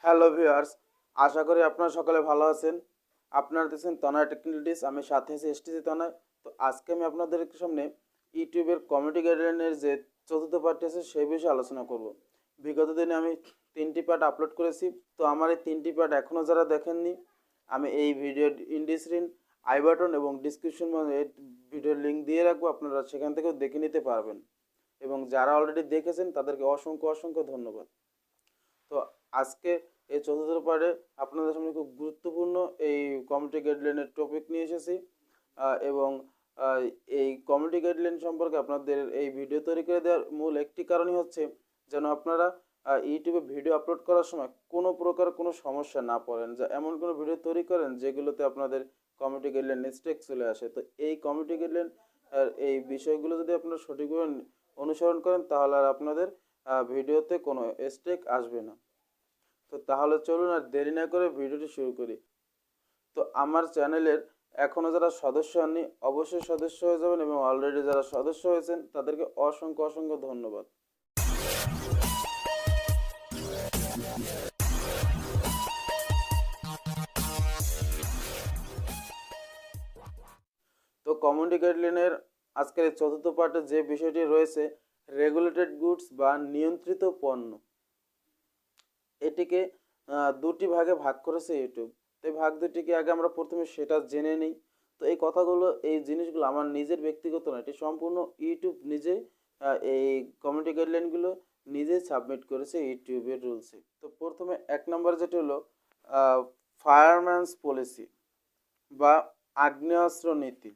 Hello viewers, আশা করি আপনারা সকলে ভালো আছেন। আপনারা দেখছেন তনয় টেকনোলজিস, আমি সাথে আছি এসটিসি তনয়। তো আজকে আমি আপনাদের সামনে ইউটিউবের কমিউনিটি গাইডলাইনের যে চতুর্থ পার্টটি আছে সেই বিষয়ে আলোচনা করব। বিগত দিনে আমি 3টি পার্ট আপলোড করেছি। তো আমার এই 3টি পার্ট এখনও যারা দেখেননি, আমি এই ভিডিওর ইনডিসক্রিন আই বাটন এবং ডিসক্রিপশন এই ভিডিওর লিঙ্ক দিয়ে রাখবো, আপনারা সেখান থেকেও দেখে নিতে পারবেন। এবং যারা অলরেডি দেখেছেন তাদেরকে অসংখ্য অসংখ্য ধন্যবাদ। তো আজকে এই চতুর্থ পার্টে আপনাদের সামনে খুব গুরুত্বপূর্ণ এই কমিউনিটি গাইডলাইনের টপিক নিয়ে এসেছি এবং এই কমিউনিটি গাইডলাইন সম্পর্কে আপনাদের এই ভিডিও তৈরি করে দেওয়ার মূল একটি কারণই হচ্ছে যেন আপনারা ইউটিউবে ভিডিও আপলোড করার সময় কোনো প্রকার কোনো সমস্যা না পড়েন, যা এমন কোনো ভিডিও তৈরি করেন যেগুলোতে আপনাদের কমিউনিটি গাইডলাইন মিস্টেক চলে আসে। তো এই কমিউনিটি গাইডলাইন এই বিষয়গুলো যদি আপনারা সঠিকভাবে অনুসরণ করেন তাহলে আর আপনাদের ভিডিওতে কোনো স্ট্রেক আসবে না। তো তাহলে চলুন আর দেরি না করে ভিডিওটি শুরু করি। তো আমার চ্যানেলের এখনও যারা সদস্য হননি অবশ্যই সদস্য হয়ে যাবেন এবং অলরেডি যারা সদস্য হয়েছেন তাদেরকে অসংখ্য অসংখ্য ধন্যবাদ। তো কমিউনিটি গাইডলাইনের আজকের এই চতুর্থ পার্টে যে বিষয়টি রয়েছে রেগুলেটেড গুডস বা নিয়ন্ত্রিত পণ্য, এটিকে দুটি ভাগে ভাগ করেছে ইউটিউব। তো এই ভাগ দুটিকে আগে আমরা প্রথমে সেটা জেনে নিই। তো এই কথাগুলো এই জিনিসগুলো আমার নিজের ব্যক্তিগত নয়, এটি সম্পূর্ণ ইউটিউব নিজে এই কমিউনিটি গাইডলাইনগুলো নিজেই সাবমিট করেছে ইউটিউবের রুলসে। তো প্রথমে 1 নম্বর যেটি হলো ফায়ারম্যানস পলিসি বা আগ্নেয়াস্ত্র নীতি।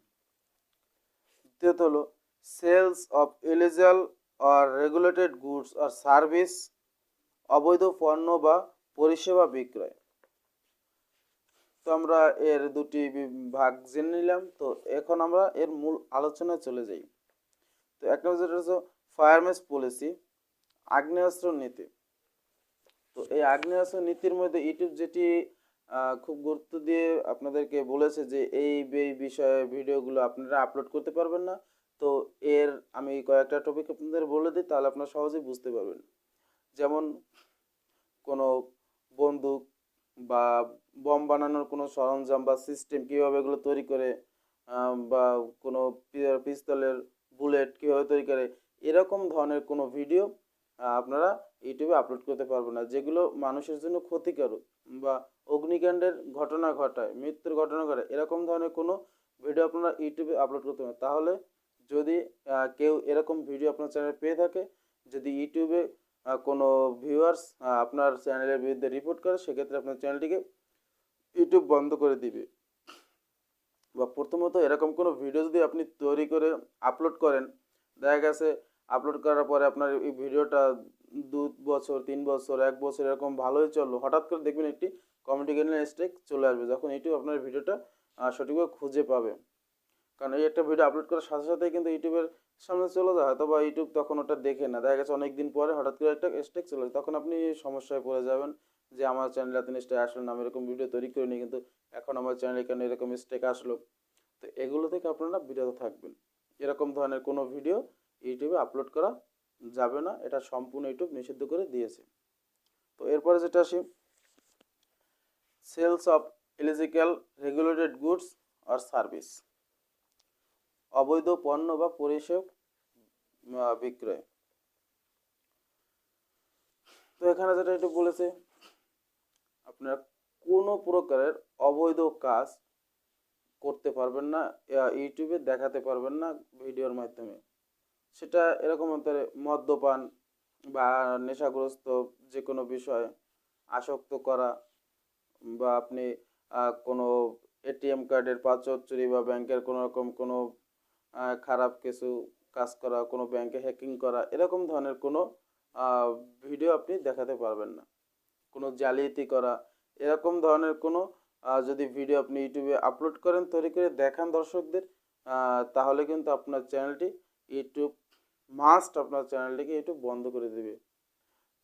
দ্বিতীয়ত হলো sales of illegal or regulated goods আর সার্ভিস, অবৈধ পণ্য বা পরিষেবা বিক্রয়। তো আমরা এর দুটি ভাগ জেনে নিলাম। তো এখন আমরা এর মূল আলোচনায় চলে যাই। তো 1 নম্বর যেটা হচ্ছে ফায়ারম্যানস পলিসি, আগ্নেয়াস্ত্র নীতি। তো এই আগ্নেয়াস্ত্র নীতির মধ্যে ইউটিউব যেটি খুব গুরুত্ব দিয়ে আপনাদেরকে বলেছে যে এই বিষয়ে ভিডিওগুলো আপনারা আপলোড করতে পারবেন না। তো এর আমি কয়েকটা টপিক আপনাদের বলে দিই, তাহলে আপনারা সহজেই বুঝতে পারবেন। যেমন কোনো বন্দুক বা বম বানানোর কোনো সরঞ্জাম বা সিস্টেম কীভাবে এগুলো তৈরি করে, বা কোনো পিস্তলের বুলেট কীভাবে তৈরি করে, এরকম ধরনের কোনো ভিডিও আপনারা ইউটিউবে আপলোড করতে পারবেন না, যেগুলো মানুষের জন্য ক্ষতিকারক বা অগ্নিকাণ্ডের ঘটনা ঘটায়, মৃত্যুর ঘটনা ঘটায়, এরকম ধরনের কোনো ভিডিও আপনারা ইউটিউবে আপলোড করতে পারেন। তাহলে যদি কেউ এরকম ভিডিও আপনার চ্যানেলে পেয়ে থাকে, যদি ইউটিউবে কোনো ভিউয়ার্স আপনার চ্যানেলের বিরুদ্ধে রিপোর্ট করে, সেক্ষেত্রে আপনার চ্যানেলটিকে ইউটিউব বন্ধ করে দিবে। বা প্রথমত এরকম কোনো ভিডিও যদি আপনি তৈরি করে আপলোড করেন, দেখা গেছে আপলোড করার পরে আপনার এই ভিডিওটা 2 বছর 3 বছর 1 বছর এরকম ভালোই চললো, হঠাৎ করে দেখবেন একটি কমিউনিটি গাইডলাইন স্ট্রাইক চলে আসবে, যখন ইউটিউব আপনার ভিডিওটা সঠিকভাবে খুঁজে পাবে। কারণ এই একটা ভিডিও আপলোড করার সাথে সাথেই কিন্তু ইউটিউবের সামনে চলে যায়, হয়তো বা ইউটিউব তখন ওটা দেখে না, দেখা গেছে অনেক দিন পরে হঠাৎ করে একটা স্ট্রাইক চলে যায়, তখন আপনি সমস্যায় পড়ে যাবেন যে আমার চ্যানেলে এত স্ট্রাইক আসলো না, আমি এরকম ভিডিও তৈরি করিনি, কিন্তু এখন আমার চ্যানেলে কেন এরকম স্ট্রাইক আসলো। তো এগুলো থেকে আপনারা বিরত থাকবেন। এরকম ধরনের কোনো ভিডিও ইউটিউবে আপলোড করা যাবে না, এটা সম্পূর্ণ ইউটিউব নিষিদ্ধ করে দিয়েছে। তো এরপরে যেটা আসি sales of illegal regulated goods আর সার্ভিস, অবৈধ পণ্য বা পরিষেবা বিক্রয়। তো এখানে যেটা একটু বলেছে, আপনারা কোনো প্রকারের অবৈধ কাজ করতে পারবেন না, ইউটিউবে দেখাতে পারবেন না ভিডিওর মাধ্যমে। সেটা এরকম হতে পারে মদ্যপান বা নেশাগ্রস্ত যে কোনো বিষয় আসক্ত করা, বা আপনি কোনো এটিএম কার্ডের পাসওয়ার্ড চুরি বা ব্যাংকের কোনো রকম কোনো খারাপ কিছু কাজ করা, কোনো ব্যাংকে হ্যাকিং করা, এরকম ধরনের কোনো ভিডিও আপনি দেখাতে পারবেন না। কোনো জালিয়াতি করা, এরকম ধরনের কোনো যদি ভিডিও আপনি ইউটিউবে আপলোড করেন, তৈরি করে দেখান দর্শকদের, তাহলে কিন্তু আপনার চ্যানেলটি ইউটিউব আপনার চ্যানেলটিকে ইউটিউব বন্ধ করে দেবে।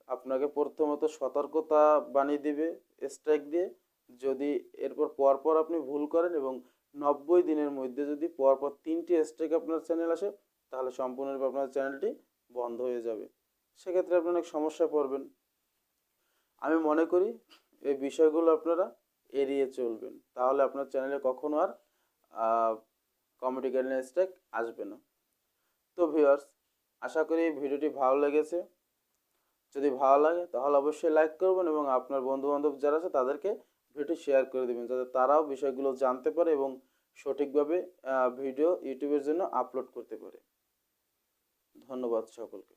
আপনাকে প্রথমত সতর্কতা বানিয়ে দিবে স্ট্রাইক দিয়ে, যদি এরপর পরপর আপনি ভুল করেন এবং 90 দিনের মধ্যে যদি পরপর 3টি স্ট্রাইক আপনার চ্যানেল আসে, তাহলে সম্পূর্ণরূপে আপনার চ্যানেলটি বন্ধ হয়ে যাবে। সেক্ষেত্রে আপনি অনেক সমস্যায় পড়বেন। আমি মনে করি এই বিষয়গুলো আপনারা এড়িয়ে চলবেন, তাহলে আপনার চ্যানেলে কখনো আর কমেডি স্ট্রাইক আসবে না। তো ভিউয়ার্স, আশা করি এই ভিডিওটি ভালো লেগেছে। যদি ভালো লাগে তাহলে অবশ্যই লাইক করবেন এবং আপনার বন্ধুবান্ধব যারা আছে তাদেরকে ভিডিওটি শেয়ার করে দেবেন, যাতে তারাও বিষয়গুলো জানতে পারে এবং সঠিকভাবে ভিডিও ইউটিউবের জন্য আপলোড করতে পারে। ধন্যবাদ সকলকে।